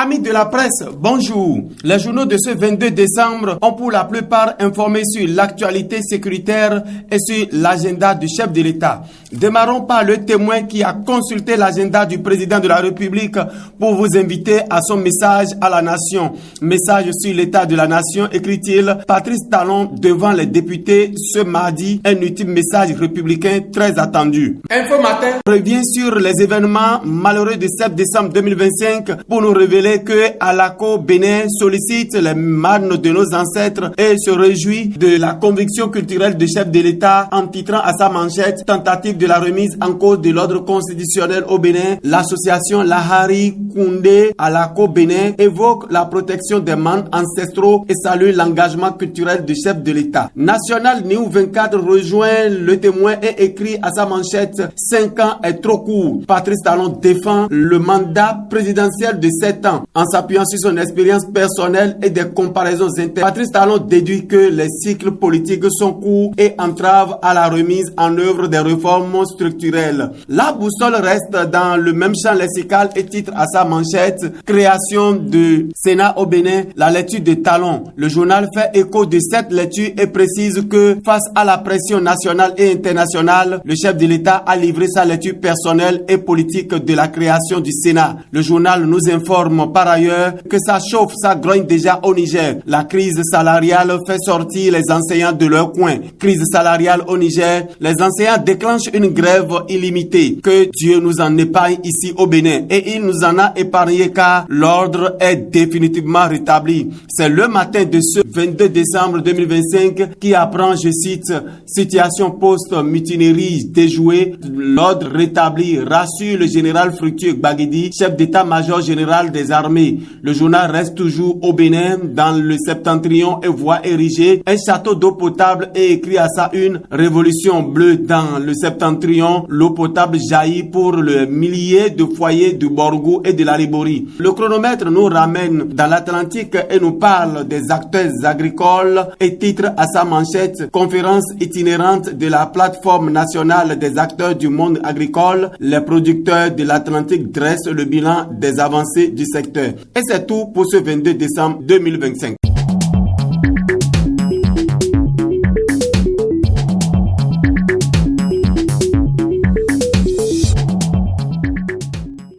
Amis de la presse, bonjour. Les journaux de ce 22 décembre ont pour la plupart informé sur l'actualité sécuritaire et sur l'agenda du chef de l'État. Démarrons par le Témoin qui a consulté l'agenda du président de la République pour vous inviter à son message à la nation. Message sur l'état de la nation, écrit-il, Patrice Talon devant les députés ce mardi, un ultime message républicain très attendu. Info Matin revient sur les événements malheureux du 7 décembre 2025 pour nous révéler que Alako Bénin sollicite les marnes de nos ancêtres et se réjouit de la conviction culturelle du chef de l'État en titrant à sa manchette tentative de la remise en cause de l'ordre constitutionnel au Bénin. L'association Lahari Koundé Alako Bénin évoque la protection des marnes ancestraux et salue l'engagement culturel du chef de l'État. National New 24 rejoint le Témoin et écrit à sa manchette 5 ans est trop court. Patrice Talon défend le mandat présidentiel de 7 ans. En s'appuyant sur son expérience personnelle et des comparaisons internes, Patrice Talon déduit que les cycles politiques sont courts et entravent à la remise en œuvre des réformes structurelles. La boussole reste dans le même champ lexical et titre à sa manchette « Création de Sénat au Bénin, la lecture de Talon ». Le journal fait écho de cette lecture et précise que face à la pression nationale et internationale, le chef de l'État a livré sa lecture personnelle et politique de la création du Sénat. Le journal nous informe par ailleurs que ça chauffe, ça grogne déjà au Niger. La crise salariale fait sortir les enseignants de leur coin. Crise salariale au Niger, les enseignants déclenchent une grève illimitée. Que Dieu nous en épargne ici au Bénin. Et il nous en a épargné car l'ordre est définitivement rétabli. C'est le matin de ce 22 décembre 2025 qui apprend, je cite, situation post-mutinerie déjouée, l'ordre rétabli, rassure le général Fructueux Gbagidi, chef d'état-major général des armées. Le journal reste toujours au Bénin, dans le septentrion et voit ériger un château d'eau potable et écrit à sa une révolution bleue dans le septentrion. L'eau potable jaillit pour le millier de foyers du Borgou et de la Ribori. Le chronomètre nous ramène dans l'Atlantique et nous parle des acteurs agricoles et titre à sa manchette conférence itinérante de la plateforme nationale des acteurs du monde agricole. Les producteurs de l'Atlantique dressent le bilan des avancées du secteur. Et c'est tout pour ce 22 décembre 2025.